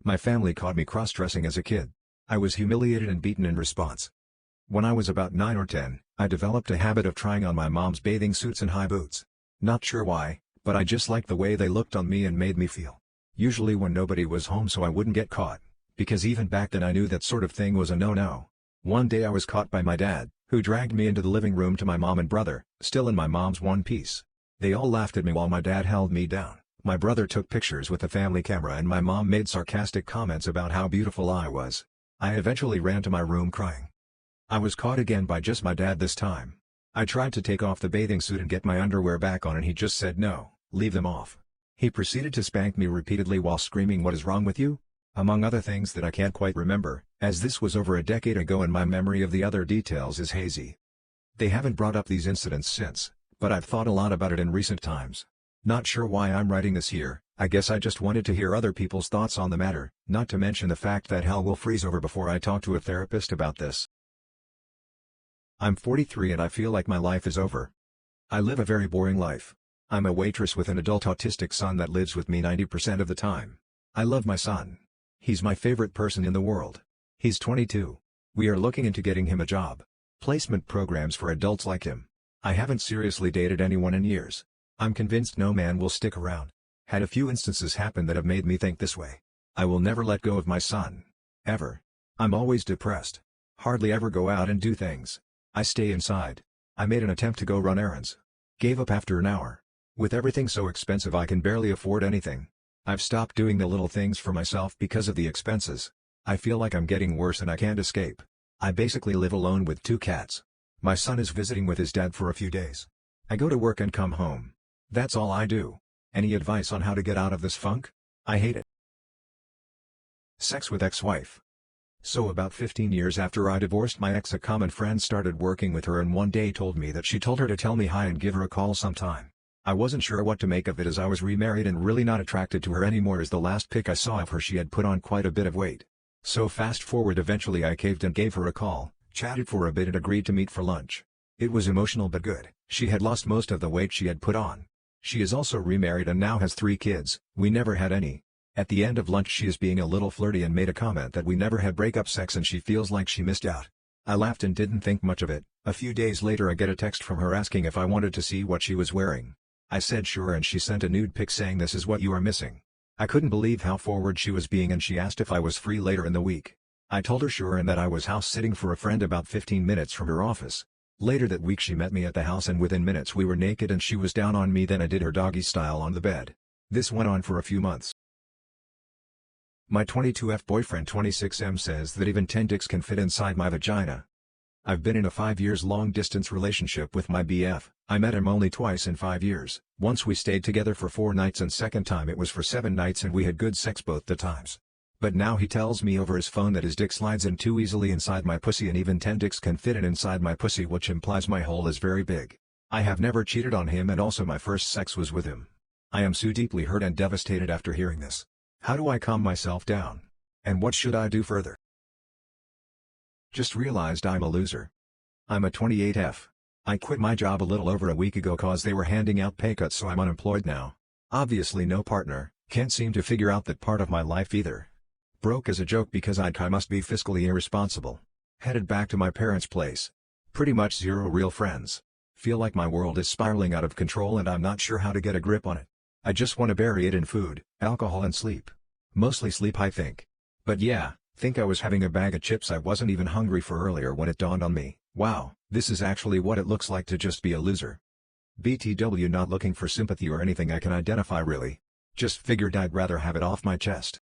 My family caught me cross-dressing as a kid. I was humiliated and beaten in response. When I was about 9 or 10, I developed a habit of trying on my mom's bathing suits and high boots. Not sure why, but I just liked the way they looked on me and made me feel. Usually when nobody was home so I wouldn't get caught. Because even back then I knew that sort of thing was a no-no. One day I was caught by my dad, who dragged me into the living room to my mom and brother, still in my mom's one-piece. They all laughed at me while my dad held me down. My brother took pictures with the family camera and my mom made sarcastic comments about how beautiful I was. I eventually ran to my room crying. I was caught again by just my dad this time. I tried to take off the bathing suit and get my underwear back on and he just said no, leave them off. He proceeded to spank me repeatedly while screaming, "What is wrong with you?" Among other things that I can't quite remember, as this was over a decade ago and my memory of the other details is hazy. They haven't brought up these incidents since, but I've thought a lot about it in recent times. Not sure why I'm writing this here. I guess I just wanted to hear other people's thoughts on the matter, not to mention the fact that hell will freeze over before I talk to a therapist about this. I'm 43 and I feel like my life is over. I live a very boring life. I'm a waitress with an adult autistic son that lives with me 90% of the time. I love my son. He's my favorite person in the world. He's 22. We are looking into getting him a job. Placement programs for adults like him. I haven't seriously dated anyone in years. I'm convinced no man will stick around. Had a few instances happen that have made me think this way. I will never let go of my son. Ever. I'm always depressed. Hardly ever go out and do things. I stay inside. I made an attempt to go run errands. Gave up after an hour. With everything so expensive I can barely afford anything. I've stopped doing the little things for myself because of the expenses. I feel like I'm getting worse and I can't escape. I basically live alone with 2 cats. My son is visiting with his dad for a few days. I go to work and come home. That's all I do. Any advice on how to get out of this funk? I hate it. Sex with ex-wife. So about 15 years after I divorced my ex, a common friend started working with her and one day told me that she told her to tell me hi and give her a call sometime. I wasn't sure what to make of it as I was remarried and really not attracted to her anymore, as the last pic I saw of her she had put on quite a bit of weight. So fast forward, eventually I caved and gave her a call, chatted for a bit and agreed to meet for lunch. It was emotional but good. She had lost most of the weight she had put on. She is also remarried and now has 3 kids, we never had any. At the end of lunch she is being a little flirty and made a comment that we never had breakup sex and she feels like she missed out. I laughed and didn't think much of it. A few days later I get a text from her asking if I wanted to see what she was wearing. I said sure and she sent a nude pic saying this is what you are missing. I couldn't believe how forward she was being and she asked if I was free later in the week. I told her sure and that I was house sitting for a friend about 15 minutes from her office. Later that week she met me at the house and within minutes we were naked and she was down on me, then I did her doggy style on the bed. This went on for a few months. My 22F boyfriend 26M says that even 10 dicks can fit inside my vagina. I've been in a 5 years long distance relationship with my BF. I met him only twice in 5 years. Once we stayed together for 4 nights and second time it was for 7 nights and we had good sex both the times. But now he tells me over his phone that his dick slides in too easily inside my pussy and even 10 dicks can fit in inside my pussy, which implies my hole is very big. I have never cheated on him and also my first sex was with him. I am so deeply hurt and devastated after hearing this. How do I calm myself down? And what should I do further? Just realized I'm a loser. I'm a 28F. I quit my job a little over a week ago cause they were handing out pay cuts, so I'm unemployed now. Obviously no partner, can't seem to figure out that part of my life either. Broke as a joke because I must be fiscally irresponsible. Headed back to my parents' place. Pretty much zero real friends. Feel like my world is spiraling out of control and I'm not sure how to get a grip on it. I just want to bury it in food, alcohol and sleep. Mostly sleep I think. But yeah, think I was having a bag of chips I wasn't even hungry for earlier when it dawned on me. Wow, this is actually what it looks like to just be a loser. BTW, not looking for sympathy or anything I can identify really. Just figured I'd rather have it off my chest.